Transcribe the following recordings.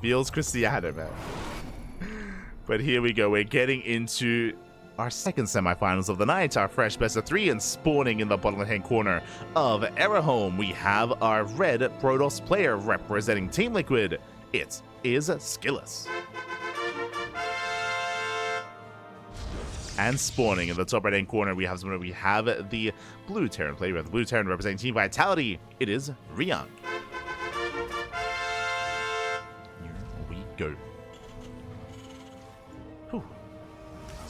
Feels Cristiano, man. But here we go. We're getting into our second semifinals of the night, our fresh best of 3, and spawning in the bottom left-hand corner of Erahome, we have our red Protoss player representing Team Liquid. It is SKillous. And spawning in the top right-hand corner, we have the blue Terran player. We have the blue Terran representing Team Vitality. It is Ryung. Here we go.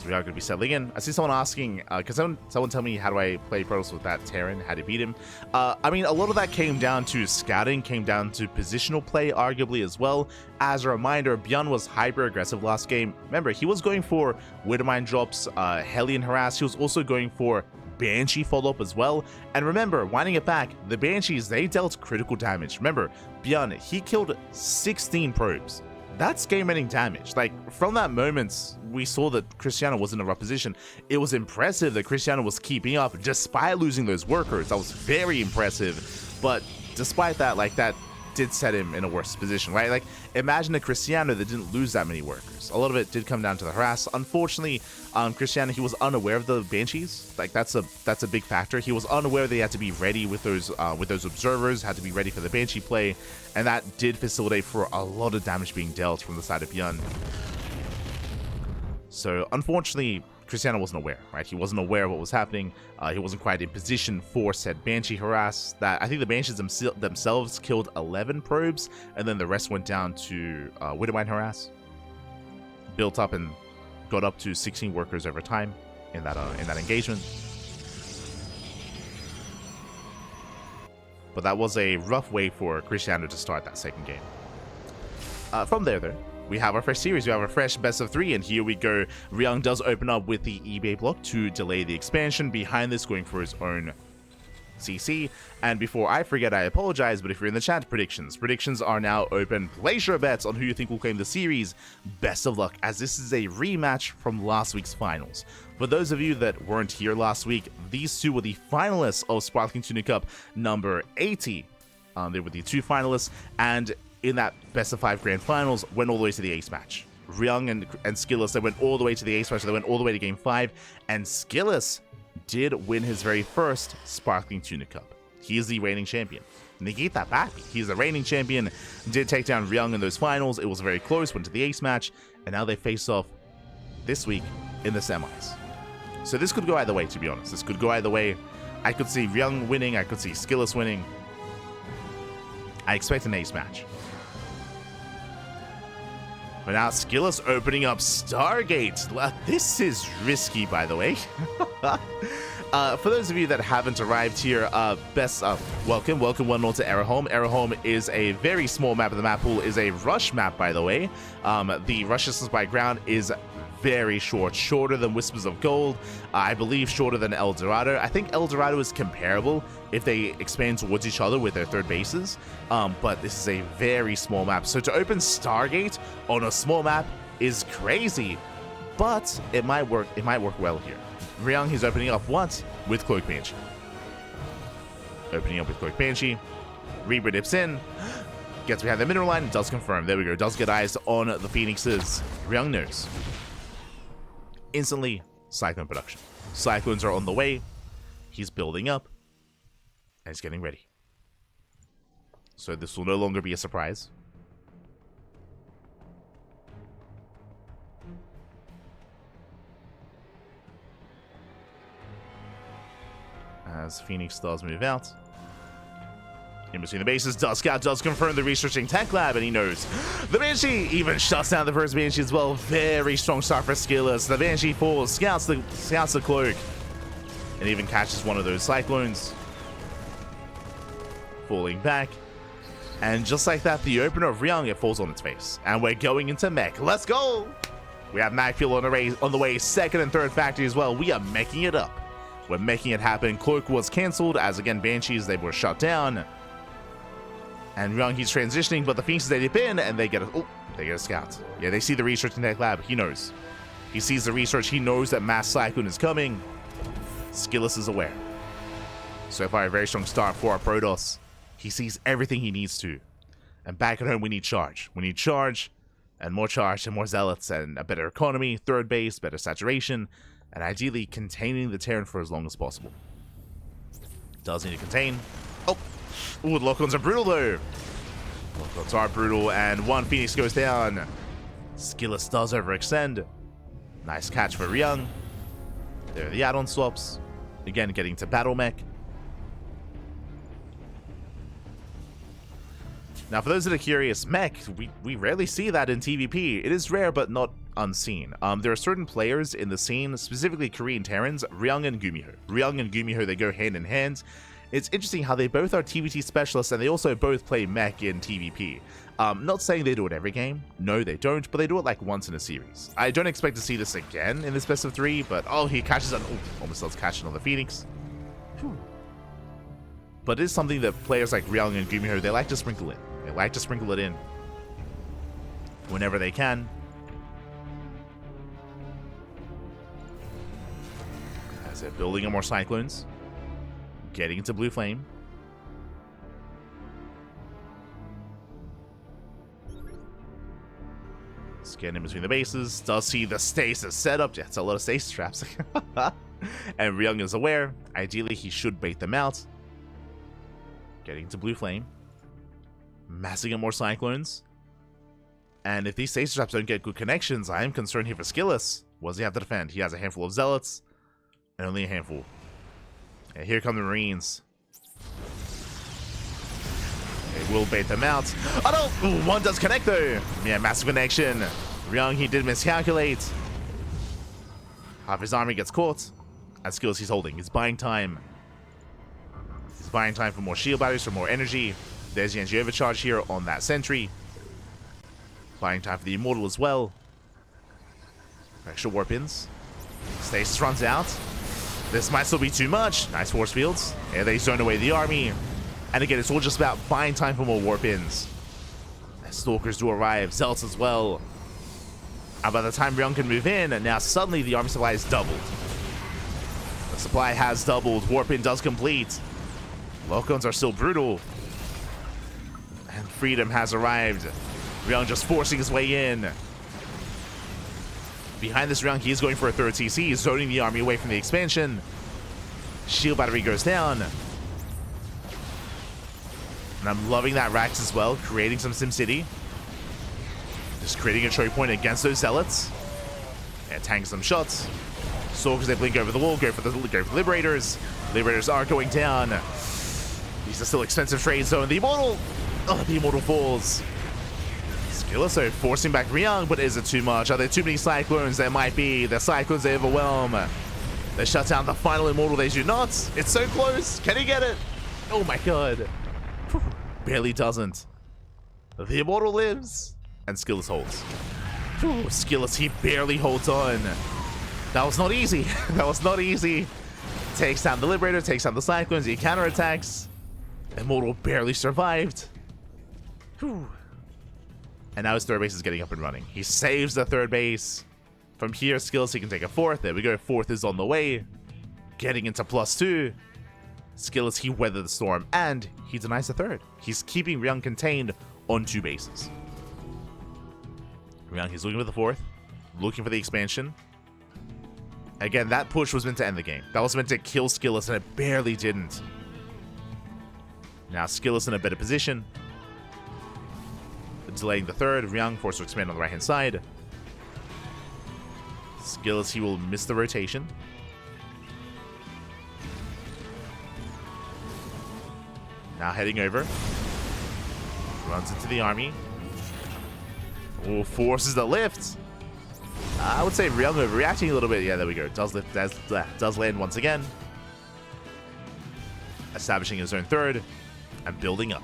We are going to be settling in. I see someone asking, because someone tell me how do I play Protoss with that Terran, how to beat him. I mean, a lot of that came down to scouting, came down to positional play, arguably as well. As a reminder, Byun was hyper-aggressive last game. Remember, he was going for Widowmine drops, Hellion Harass. He was also going for Banshee follow-up as well. And remember, winding it back, the Banshees, they dealt critical damage. Remember, Byun, he killed 16 probes. That's game-ending damage. Like, from that moment, we saw that Cristiano was in a rough position. It was impressive that Cristiano was keeping up despite losing those workers. That was very impressive. But despite that, like, that did set him in a worse position, right? Like, imagine a Cristiano that didn't lose that many workers. A lot of it did come down to the harass. Unfortunately, Cristiano, he was unaware of the Banshees. Like, that's a big factor. He was unaware that he had to be ready with those observers, had to be ready for the Banshee play, and that did facilitate for a lot of damage being dealt from the side of Byun. So, unfortunately, Cristiano wasn't aware, right? He wasn't aware of what was happening. He wasn't quite in position for said Banshee harass. That I think the Banshees themselves killed 11 probes, and then the rest went down to Widowmine harass. Built up and got up to 16 workers over time in that engagement. But that was a rough way for Cristiano to start that second game. From there, though, we have our fresh series. We have a fresh best of 3, and here we go. Ryung does open up with the eBay block to delay the expansion. Behind this, going for his own CC. And before I forget, I apologize, but if you're in the chat, predictions are now open. Place your bets on who you think will claim the series. Best of luck, as this is a rematch from last week's finals. For those of you that weren't here last week, these two were the finalists of Sparkling Tuna Cup number 80. They were the two finalists, and in that best of 5 grand finals, went all the way to the ace match. Ryung and SKillous, they went all the way to the ace match. They went all the way to game 5, and SKillous did win his very first Sparkling Tuna Cup. He is the reigning champion. Negate that back. He's the reigning champion. Did take down Ryung in those finals. It was very close. Went to the ace match, and now they face off this week in the semis. So this could go either way, to be honest. This could go either way. I could see Ryung winning. I could see SKillous winning. I expect an ace match. But now SKillous opening up Stargate. This is risky, by the way. For those of you that haven't arrived here, welcome one more to Erahome. Erahome is a very small map, and the map pool is a rush map, by the way. The rush distance by ground is very short, shorter than Whispers of Gold, I believe shorter than El Dorado. I think El Dorado is comparable if they expand towards each other with their third bases, but this is a very small map. So to open Stargate on a small map is crazy, but it might work well here. Ryung, he's opening up once with Cloak Banshee. Opening up with Cloak Banshee. Reaper dips in, gets behind the mineral line, does confirm. There we go, does get eyes on the Phoenixes. Ryung knows. Instantly, Cyclone production. Cyclones are on the way. He's building up. And he's getting ready. So this will no longer be a surprise. As Phoenix does move out. In between the bases, Scout does confirm the researching tech lab, and he knows. The Banshee even shuts down the first Banshee as well. Very strong start for SKillous. The Banshee falls, scouts the cloak, and even catches one of those Cyclones. Falling back. And just like that, the opener of Ryung, it falls on its face. And we're going into mech. Let's go! We have Macfield on the way, second and third factory as well. We are meching it up. We're making it happen. Cloak was cancelled, as again, Banshees, they were shut down. And Ryung, he's transitioning, but the Phoenixes, they dip in, and they get a scout. Yeah, they see the research in tech lab. He knows. He sees the research. He knows that Mass Cyclone is coming. SKillous is aware. So far, a very strong start for our Protoss. He sees everything he needs to. And back at home, we need charge. We need charge, and more zealots, and a better economy, third base, better saturation, and ideally containing the Terran for as long as possible. Does need to contain. Oh! Ooh, the lock-ons are brutal, though. Lock-ons are brutal, and one Phoenix goes down. SKillous does overextend. Nice catch for Ryung. There are the add-on swaps. Again, getting to battle mech. Now, for those that are curious, mech, we rarely see that in TvP. It is rare, but not unseen. There are certain players in the scene, specifically Korean Terrans, Ryung and Gumiho. Ryung and Gumiho, they go hand in hand. It's interesting how they both are TvT specialists, and they also both play mech in TvP. Not saying they do it every game. No, they don't, but they do it like once in a series. I don't expect to see this again in this best of 3, but oh, he catches on... Oh, almost does catch another Phoenix. Whew. But it is something that players like Ryung and Gumiho, they like to sprinkle in. They like to sprinkle it in whenever they can. As they're building up more Cyclones. Getting into Blue Flame. Scan in between the bases. Does see the stasis setup. Yeah, it's a lot of stasis traps. And Ryung is aware. Ideally, he should bait them out. Getting to Blue Flame. Massing up more Cyclones. And if these stasis traps don't get good connections, I am concerned here for SKillous. What does he have to defend? He has a handful of Zealots. And only a handful. And here come the Marines. They will bait them out. Oh no! Ooh, one does connect though. Yeah, massive connection. Ryung, he did miscalculate. Half his army gets caught. And SKillous he's holding. He's buying time. He's buying time for more shield batteries, for more energy. There's the energy overcharge here on that sentry. Buying time for the Immortal as well. Extra warp-ins. Stasis runs out. This might still be too much. Nice force fields. Yeah, they zone away the army. And again, it's all just about buying time for more warp-ins. As Stalkers do arrive. Zealots as well. And by the time Ryung can move in, and now suddenly the army supply is doubled. The supply has doubled. Warp-in does complete. Lock-ons are still brutal. And freedom has arrived. Ryung just forcing his way in. Behind this Ryung, he is going for a third CC, zoning the army away from the expansion. Shield battery goes down. And I'm loving that Rax as well, creating some SimCity. Just creating a choke point against those Zealots. And tanking some shots. Stalkers, they blink over the wall, go for the Liberators. Liberators are going down. These are still expensive trade zone. The Immortal! Oh, the Immortal falls. SKillous, so forcing back Ryung, but is it too much? Are there too many Cyclones? There might be. The Cyclones, they overwhelm. They shut down the final Immortal. They do not. It's so close. Can he get it? Oh my god. Whew. Barely doesn't. The Immortal lives. And SKillous holds. Whew. SKillous, he barely holds on. That was not easy. That was not easy. Takes down the Liberator, takes down the Cyclones, he counterattacks. Immortal barely survived. Whew. And now his third base is getting up and running. He saves the third base. From here, SKillous, he can take a fourth. There we go. Fourth is on the way. Getting into +2. SKillous, he weathered the storm. And he denies the third. He's keeping Ryung contained on 2 bases. Ryung, he's looking for the fourth. Looking for the expansion. Again, that push was meant to end the game. That was meant to kill SKillous, and it barely didn't. Now SKillous in a better position. Delaying the third. Ryung forced to expand on the right-hand side. SKillous, he will miss the rotation. Now heading over. Runs into the army. Oh, forces the lift. I would say Ryung overreacting a little bit. Yeah, there we go. Does lift, does land once again. Establishing his own third. And building up.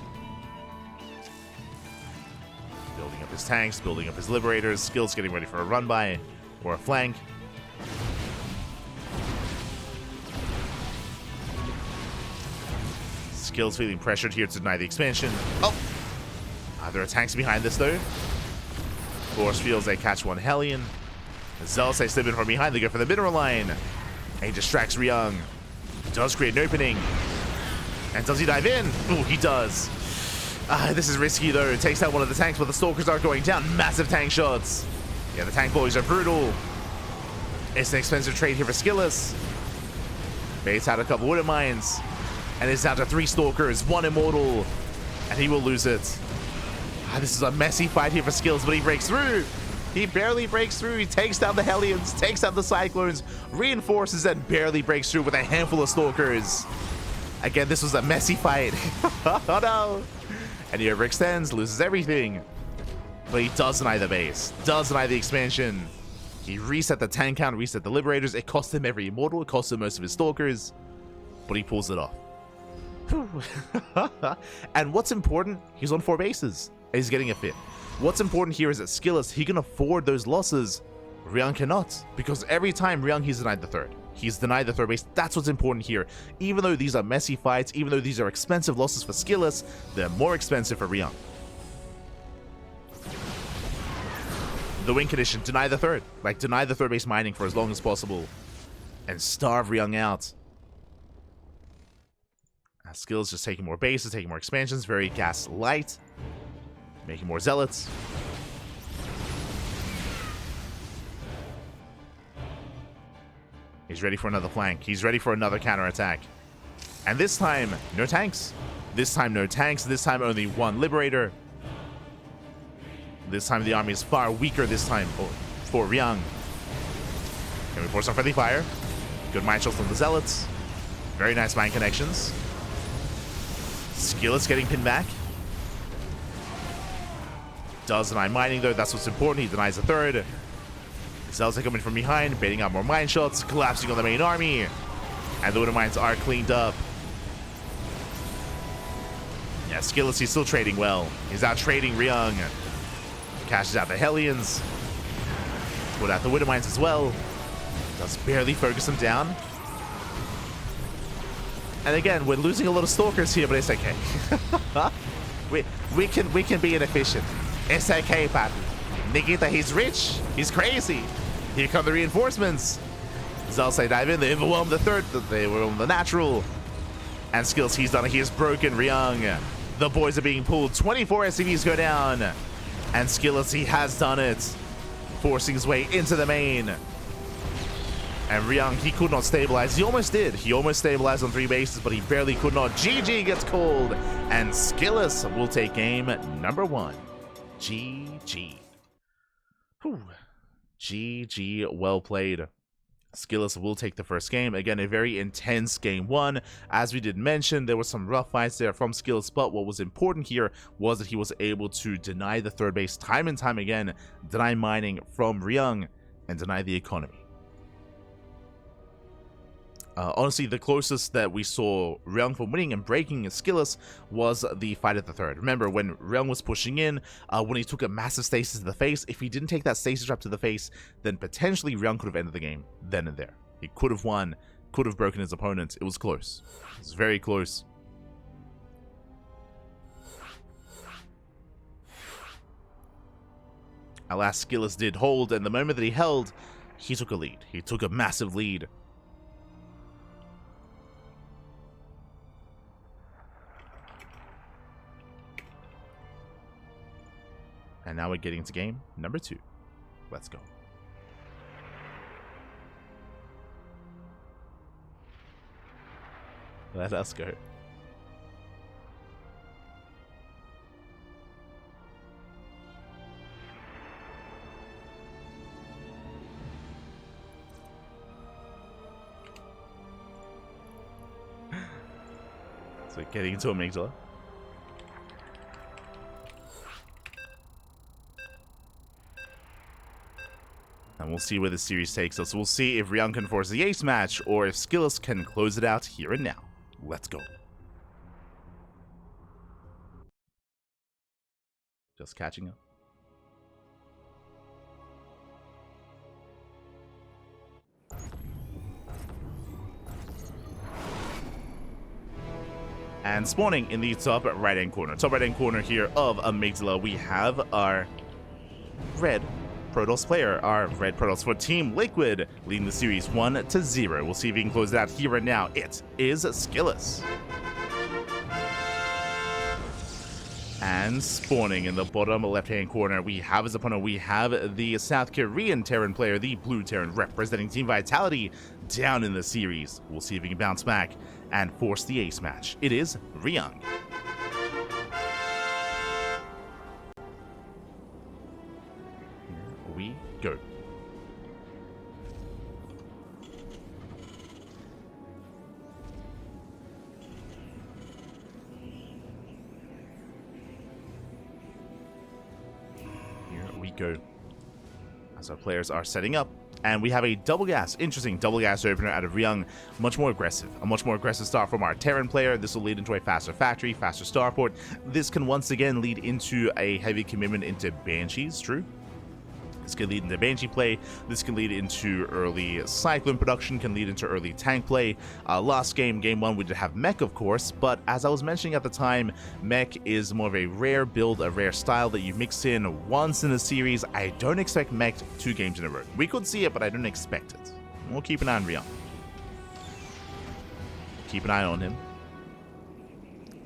Building up his tanks, building up his Liberators. SKillous getting ready for a run-by or a flank. SKillous feeling pressured here to deny the expansion. Oh! There are tanks behind this, though. Force fields, they catch one Hellion. The Zealots, they slip in from behind. They go for the mineral line. And he distracts Ryung. Does create an opening. And does he dive in? Ooh, he does. This is risky though. It takes out one of the tanks, but the stalkers are going down. Massive tank shots. Yeah, the tank boys are brutal. It's an expensive trade here for SKillous. Baits out a couple wooden mines. And it's down to 3 stalkers, 1 immortal. And he will lose it. This is a messy fight here for SKillous, but he breaks through. He barely breaks through. He takes down the Hellions, takes down the Cyclones, reinforces and barely breaks through with a handful of stalkers. Again, this was a messy fight. Oh no. And he overextends, loses everything. But he does deny the base, does deny the expansion. He reset the tank count, reset the Liberators. It cost him every immortal, it cost him most of his stalkers. But he pulls it off. And what's important, he's on 4 bases. And he's getting a 5th. What's important here is that SKillous, he can afford those losses. Ryung cannot. Because every time Ryung, he's denied the 3rd. He's denied the 3rd base. That's what's important here. Even though these are messy fights, even though these are expensive losses for SKillous, they're more expensive for Ryung. The win condition, deny the 3rd. Like, deny the 3rd base mining for as long as possible. And starve Ryung out. SKillous just taking more bases, taking more expansions, very gas light. Making more zealots. He's ready for another flank. He's ready for another counterattack. And this time, no tanks. This time, no tanks. This time, only 1 Liberator. This time, the army is far weaker this time for Ryung. Can we force some friendly fire? Good mine shots from the Zealots. Very nice mine connections. SKillous getting pinned back. Does deny mining though, that's what's important. He denies the 3rd. Zealots are coming from behind, baiting out more mine shots, collapsing on the main army. And the wooden mines are cleaned up. Yeah, SKillous, he's still trading well. He's out trading Ryung. Cashes out the Hellions. Put out the wooden mines as well. Does barely focus them down. And again, we're losing a lot of stalkers here, but it's okay. we can be inefficient. It's okay, Papi. Nikita, he's rich. He's crazy. Here come the reinforcements. Zalsai dive in. They overwhelm the 3rd. They overwhelm the natural. And SKillous, he's done it. He has broken Ryung. The boys are being pulled. 24 SCVs go down. And SKillous, he has done it. Forcing his way into the main. And Ryung, he could not stabilize. He almost did. He almost stabilized on 3 bases, but he barely could not. GG gets called. And SKillous will take game number 1. GG. Whew. GG, well played. SKillous will take the first game. Again, a very intense game 1. As we did mention, there were some rough fights there from SKillous, but what was important here was that he was able to deny the 3rd base time and time again, deny mining from Ryung, and deny the economy. Honestly, the closest that we saw Ryung from winning and breaking SKillous was the fight at the 3rd. Remember, when Ryung was pushing in, when he took a massive stasis to the face, if he didn't take that stasis trap to the face, then potentially Ryung could have ended the game then and there. He could have won, could have broken his opponent. It was close. It was very close. Alas, SKillous did hold, and the moment that he held, he took a lead. He took a massive lead. And now we're getting to game number 2. Let's go. Let us go. So getting into Amygdala. And we'll see where the series takes us. We'll see if Ryung can force the ace match, or if SKillous can close it out here and now. Let's go. Just catching up. And spawning in the top right-hand corner. Top right-hand corner here of Amygdala, we have our red Protoss player, our red Protoss for Team Liquid, leading the series 1-0. We'll see if he can close it out here and now. It is SKillous. And spawning in the bottom left-hand corner, we have his opponent. We have the South Korean Terran player, the Blue Terran, representing Team Vitality down in the series. We'll see if he can bounce back and force the ace match. It is Ryung. Here we go. Go as our players are setting up, and we have a double gas, interesting double gas opener out of Ryung. A much more aggressive start from our Terran player. This will lead into a faster factory, faster starport. This can once again lead into a heavy commitment into Banshees. True, this can lead into Banshee play. This can lead into early Cyclone production, can lead into early tank play. Last game, game 1, we did have Mech, of course, but as I was mentioning at the time, Mech is more of a rare build, a rare style that you mix in once in a series. I don't expect Mech 2 games in a row. We could see it, but I don't expect it. We'll keep an eye on Ryung. Keep an eye on him,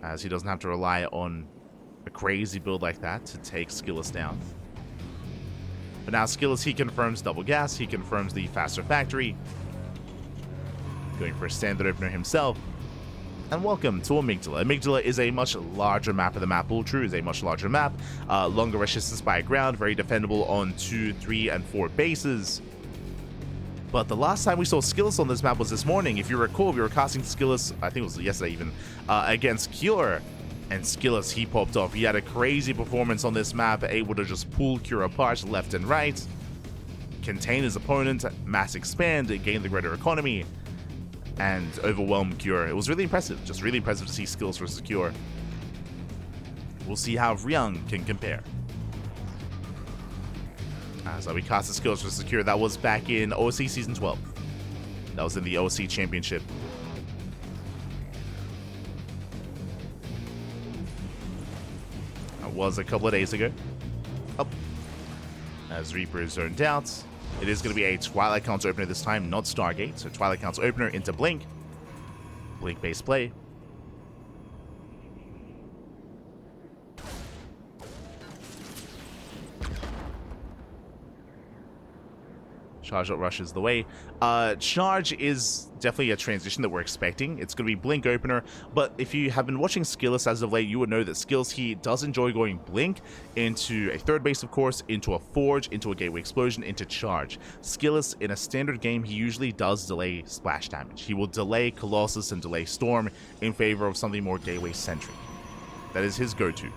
as he doesn't have to rely on a crazy build like that to take SKillous down. But now SKillous, he confirms double gas, he confirms the faster factory. Going for a standard opener himself. And welcome to Amygdala. Amygdala is a much larger map of the map. All true is a much larger map. Longer resistance by ground, very defendable on 2, 3, and 4 bases. But the last time we saw SKillous on this map was this morning. If you recall, we were casting SKillous, I think it was yesterday even, against Cure. And SKillous, he popped off. He had a crazy performance on this map, able to just pull Cure apart left and right, contain his opponent, mass expand, gain the greater economy, and overwhelm Cure. It was really impressive, just really impressive to see SKillous versus Cure. We'll see how Ryung can compare. As we cast the SKillous versus Cure, that was back in OSC Season 12. That was in the OSC Championship. Was a couple of days ago. Up. As Reaper is zoned out. It is going to be a Twilight Council opener this time, not Stargate. So Twilight Council opener into Blink. Blink based play. Charge up rushes the way. Charge is definitely a transition that we're expecting. It's going to be Blink opener, but if you have been watching SKillous as of late, you would know that SKillous, he does enjoy going Blink into a third base, of course, into a Forge, into a Gateway Explosion, into Charge. SKillous, in a standard game, he usually does delay splash damage. He will delay Colossus and delay Storm in favor of something more Gateway-centric. That is his go-to.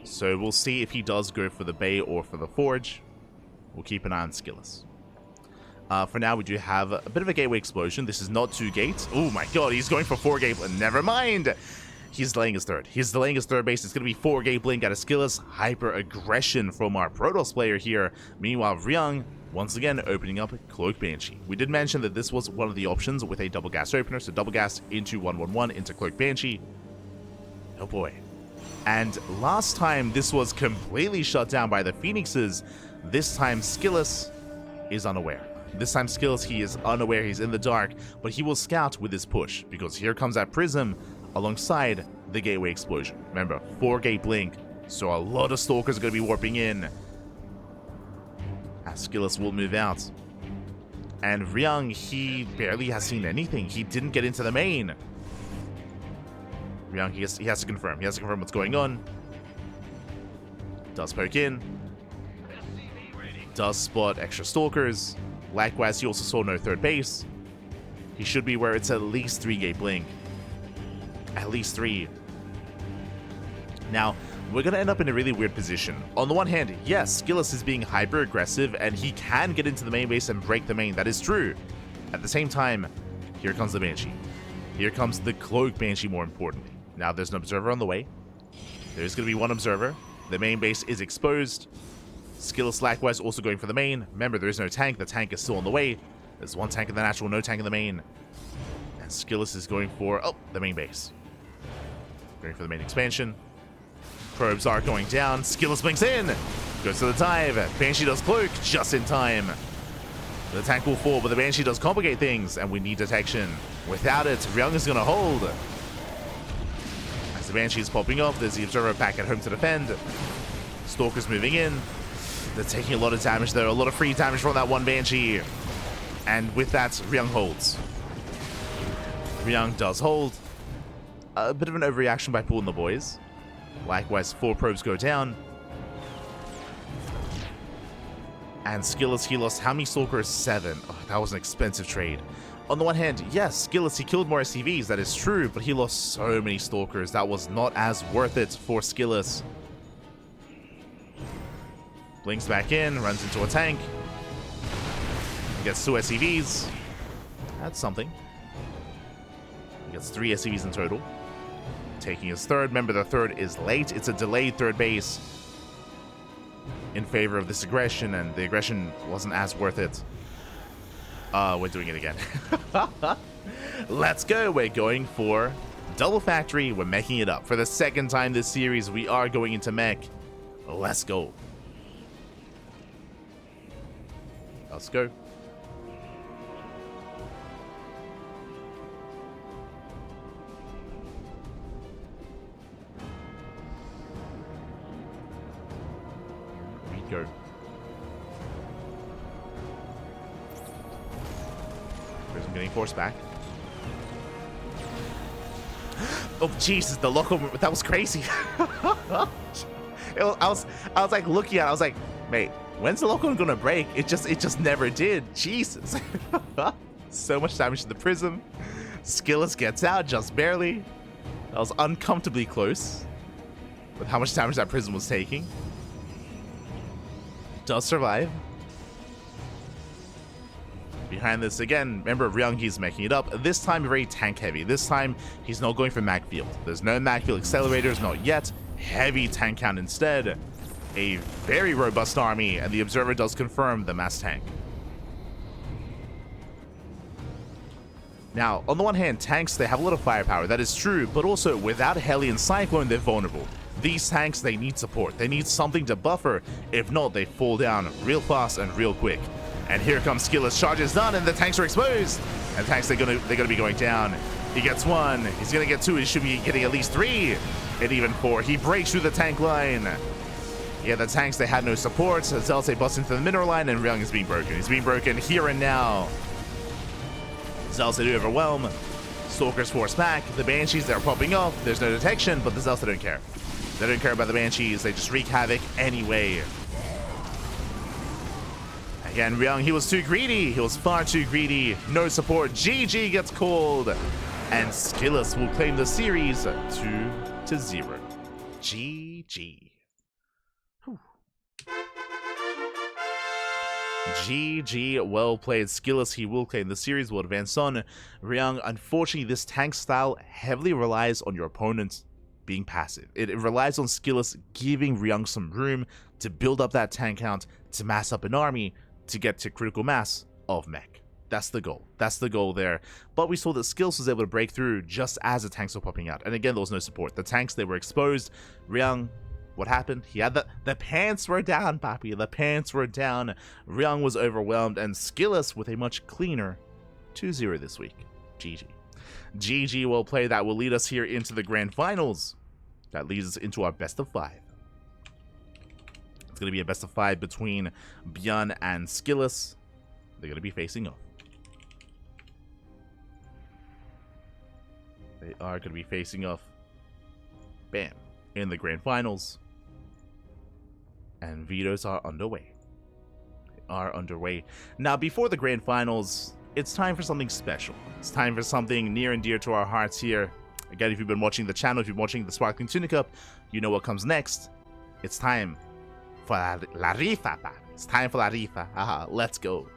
So we'll see if he does go for the Bay or for the Forge. We'll keep an eye on SKillous. For now, we do have a bit of a Gateway Explosion. This is not 2 gates. Oh my god, he's going for 4 gate. Never mind. He's delaying his third. He's delaying his third base. It's going to be 4 gate Blink out of SKillous. Hyper aggression from our Protoss player here. Meanwhile, Ryung, once again, opening up Cloak Banshee. We did mention that this was one of the options with a double gas opener. So double gas into 111 into Cloak Banshee. Oh boy. And last time, this was completely shut down by the Phoenixes. This time, SKillous is unaware. This time, SKillous, he is unaware. He's in the dark, but he will scout with his push, because here comes that Prism alongside the Gateway Explosion. Remember, 4-gate Blink, so a lot of Stalkers are going to be warping in. As SKillous will move out. And Ryung, he barely has seen anything. He didn't get into the main. Ryung, he has to confirm. He has to confirm what's going on. Does poke in. Does spot extra Stalkers. Likewise, he also saw no third base. He should be where it's at least 3-gate Blink. At least 3. Now, we're going to end up in a really weird position. On the one hand, yes, SKillous is being hyper aggressive and he can get into the main base and break the main. That is true. At the same time, here comes the Banshee. Here comes the Cloak Banshee, more importantly. Now, there's an observer on the way. There's going to be one observer. The main base is exposed. SKillous likewise also going for the main. Remember, there is no tank. The tank is still on the way. There's one tank in the natural, no tank in the main. And SKillous is going for, the main base. Going for the main expansion. Probes are going down. SKillous blinks in. Goes to the dive. Banshee does cloak just in time. The tank will fall, but the Banshee does complicate things, and we need detection. Without it, Ryung is going to hold. As the Banshee's popping off, there's the Observer back at home to defend. Stalker's moving in. They're taking a lot of damage though, a lot of free damage from that one Banshee. And with that, Ryung holds. Ryung does hold. A bit of an overreaction by Pool and the boys. Likewise, 4 probes go down. And SKillous, he lost how many Stalkers? 7. Oh, that was an expensive trade. On the one hand, yes, SKillous, he killed more SCVs, that is true, but he lost so many Stalkers. That was not as worth it for SKillous. Blinks back in, runs into a tank. Gets 2 SCVs. That's something. He gets 3 SCVs in total. Taking his third. Remember, the third is late. It's a delayed third base in favor of this aggression, and the aggression wasn't as worth it. We're doing it again. Let's go. We're going for double factory. We're making it up. For the second time this series, we are going into mech. Let's go. Let's go. Go. Prism getting forced back. Oh Jesus, the local, that was crazy. I was like looking at it, I was like, mate, when's the local gonna break? It just never did. Jesus. So much damage to the prism. SKillous gets out just barely. That was uncomfortably close with how much damage that prism was taking. Does survive. Behind this again, remember Ryung, he's making it up. This time very tank heavy. This time he's not going for mag field. There's no mag field accelerators, not yet. Heavy tank count instead. A very robust army, and the Observer does confirm the mass tank. Now, on the one hand, tanks, they have a lot of firepower, that is true, but also without Heli and Cyclone, they're vulnerable. These tanks, they need support. They need something to buffer. If not, they fall down real fast and real quick. And here comes SKillous. Charge is done, and the tanks are exposed. And tanks, they're gonna be going down. He gets 1. He's gonna get 2. He should be getting at least 3, and even 4. He breaks through the tank line. Yeah, the tanks, they had no support. So Zealot busts into the mineral line, and Ryung is being broken. He's being broken here and now. Zealot do overwhelm. Stalkers force back. The Banshees, they're popping off. There's no detection, but the Zealot don't care. They don't care about the Banshees. They just wreak havoc anyway. Again, Ryung, he was too greedy. He was far too greedy. No support. GG gets called. And SKillous will claim the series 2-0. GG. Whew. GG, well played. SKillous, he will claim the series, will advance on. Ryung, unfortunately, this tank style heavily relies on your opponent being passive. It relies on SKillous giving Ryung some room to build up that tank count, to mass up an army, to get to critical mass of mech. That's the goal. That's the goal there. But we saw that SKillous was able to break through just as the tanks were popping out. And again, there was no support. The tanks, they were exposed. Ryung, what happened? He had the pants were down, papi. The pants were down. Ryung was overwhelmed, and SKillous with a much cleaner 2-0 this week. GG. GG, well played. That will lead us here into the grand finals. That leads us into our best of 5. It's going to be a best of 5 between Byun and SKillous. They're going to be facing off. They are going to be facing off. Bam. In the grand finals. And vetoes are underway. They are underway. Now, before the grand finals, it's time for something special. It's time for something near and dear to our hearts here. Again, if you've been watching the channel, if you've been watching the Sparkling Tuna Cup, you know what comes next. It's time for la rifa. It's time for la rifa. Let's go.